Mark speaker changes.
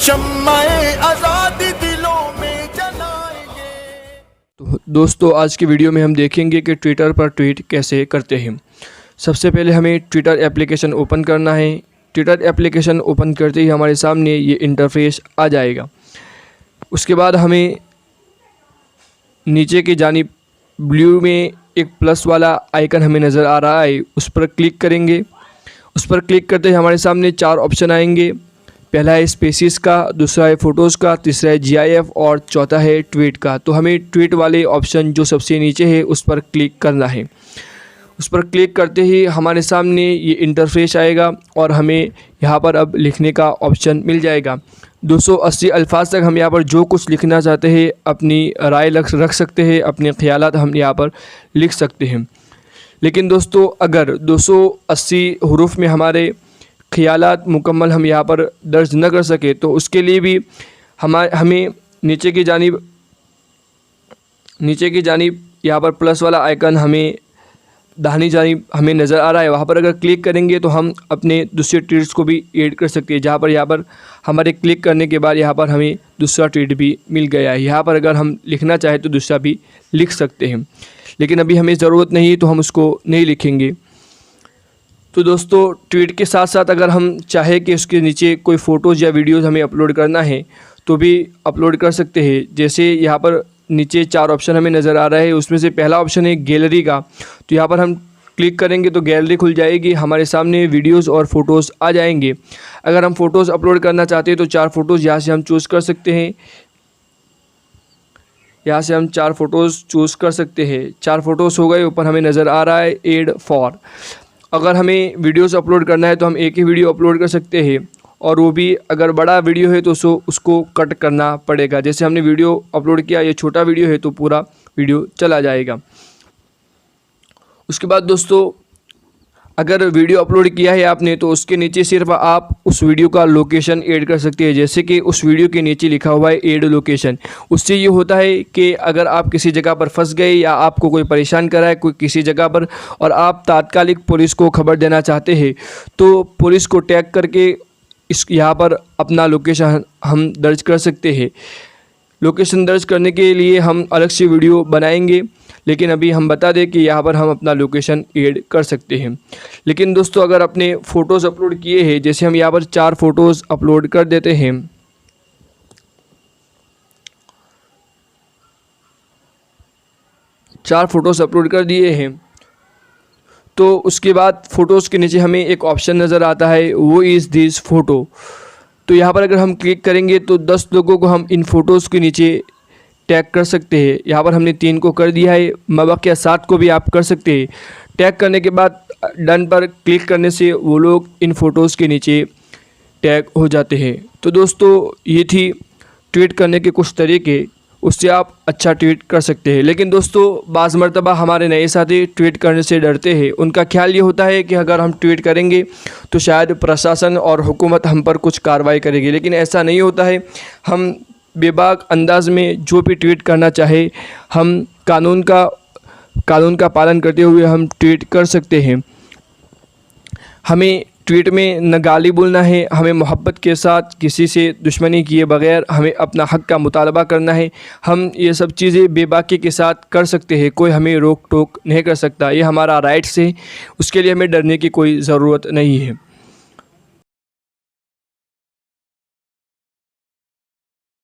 Speaker 1: शम्माए आज़ादी दिलों में जलाएंगे।
Speaker 2: तो दोस्तों आज की वीडियो में हम देखेंगे कि ट्विटर पर ट्वीट कैसे करते हैं। सबसे पहले हमें ट्विटर एप्लीकेशन ओपन करना है। ट्विटर एप्लीकेशन ओपन करते ही हमारे सामने ये इंटरफेस आ जाएगा। उसके बाद हमें नीचे की जानिब ब्लू में एक प्लस वाला आइकन हमें नज़र आ रहा है, उस पर क्लिक करेंगे। उस पर क्लिक करते ही हमारे सामने 4 ऑप्शन आएंगे। पहला है स्पेसिस का, दूसरा है फ़ोटोज़ का, तीसरा है GIF और चौथा है ट्वीट का। तो हमें ट्वीट वाले ऑप्शन जो सबसे नीचे है उस पर क्लिक करना है। उस पर क्लिक करते ही हमारे सामने ये इंटरफेस आएगा और हमें यहाँ पर अब लिखने का ऑप्शन मिल जाएगा। 280 अल्फाज तक हम यहाँ पर जो कुछ लिखना चाहते हैं अपनी राय रख सकते हैं, अपने ख्यालात हम यहाँ पर लिख सकते हैं। लेकिन दोस्तों अगर 280 हुरूफ में हमारे ख्यालात मुकम्मल हम यहाँ पर दर्ज न कर सके तो उसके लिए भी हमें नीचे की जानिब यहाँ पर प्लस वाला आइकन हमें दाहिनी जानिब हमें नज़र आ रहा है, वहाँ पर अगर क्लिक करेंगे तो हम अपने दूसरे ट्वीट्स को भी ऐड कर सकते हैं। यहाँ पर हमारे क्लिक करने के बाद यहाँ पर हमें दूसरा ट्वीट भी मिल गया है। यहाँ पर अगर हम लिखना चाहें तो दूसरा भी लिख सकते हैं, लेकिन अभी हमें ज़रूरत नहीं है तो हम उसको नहीं लिखेंगे। तो दोस्तों ट्वीट के साथ साथ अगर हम चाहें कि उसके नीचे कोई फ़ोटोज़ या वीडियोज़ हमें अपलोड करना है तो भी अपलोड कर सकते हैं। जैसे यहाँ पर नीचे 4 ऑप्शन हमें नज़र आ रहा है, उसमें से पहला ऑप्शन है गैलरी का। तो यहाँ पर हम क्लिक करेंगे तो गैलरी खुल जाएगी, हमारे सामने वीडियोज़ और फ़ोटोज़ आ जाएंगे। अगर हम फ़ोटोज़ अपलोड करना चाहते हैं तो 4 फ़ोटोज़ यहाँ से हम चूज़ कर सकते हैं। यहाँ से हम 4 फ़ोटोज़ चूज़ कर सकते हैं। 4 फ़ोटोज़ हो गए, ऊपर हमें नज़र आ रहा है एड फॉर। अगर हमें वीडियोज़ अपलोड करना है तो हम एक ही वीडियो अपलोड कर सकते हैं, और वो भी अगर बड़ा वीडियो है तो उसको कट करना पड़ेगा। जैसे हमने वीडियो अपलोड किया, ये छोटा वीडियो है तो पूरा वीडियो चला जाएगा। उसके बाद दोस्तों अगर वीडियो अपलोड किया है आपने तो उसके नीचे सिर्फ आप उस वीडियो का लोकेशन ऐड कर सकते हैं। जैसे कि उस वीडियो के नीचे लिखा हुआ है ऐड लोकेशन। उससे ये होता है कि अगर आप किसी जगह पर फंस गए या आपको कोई परेशान कर रहा है कोई किसी जगह पर और आप तात्कालिक पुलिस को खबर देना चाहते हैं तो पुलिस को टैग करके यहाँ पर अपना लोकेशन हम दर्ज कर सकते हैं। लोकेशन दर्ज करने के लिए हम अलग से वीडियो बनाएंगे, लेकिन अभी हम बता दें कि यहाँ पर हम अपना लोकेशन ऐड कर सकते हैं। लेकिन दोस्तों अगर अपने फ़ोटोज़ अपलोड किए हैं, जैसे हम यहाँ पर 4 फ़ोटोज़ अपलोड कर देते हैं। 4 फ़ोटोज़ अपलोड कर दिए हैं तो उसके बाद फ़ोटोज़ के नीचे हमें एक ऑप्शन नज़र आता है, वो इज़ दिस फ़ोटो। तो यहाँ पर अगर हम क्लिक करेंगे तो 10 लोगों को हम इन फ़ोटोज़ के नीचे टैग कर सकते हैं। यहाँ पर हमने 3 को कर दिया है, मबकिया 7 को भी आप कर सकते हैं। टैग करने के बाद डन पर क्लिक करने से वो लोग इन फ़ोटोज़ के नीचे टैग हो जाते हैं। तो दोस्तों ये थी ट्वीट करने के कुछ तरीके, उससे आप अच्छा ट्वीट कर सकते हैं। लेकिन दोस्तों बाज़ मरतबा हमारे नए साथी ट्वीट करने से डरते हैं। उनका ख्याल ये होता है कि अगर हम ट्वीट करेंगे तो शायद प्रशासन और हुकूमत हम पर कुछ कार्रवाई करेगी, लेकिन ऐसा नहीं होता है। हम बेबाक अंदाज में जो भी ट्वीट करना चाहे हम कानून का पालन करते हुए हम ट्वीट कर सकते हैं। हमें ट्वीट में न गाली बोलना है, हमें मोहब्बत के साथ किसी से दुश्मनी किए बगैर हमें अपना हक़ का मुतालबा करना है। हम ये सब चीज़ें बेबाकी के साथ कर सकते हैं, कोई हमें रोक टोक नहीं कर सकता। ये हमारा राइट्स है, उसके लिए हमें डरने की कोई ज़रूरत नहीं है।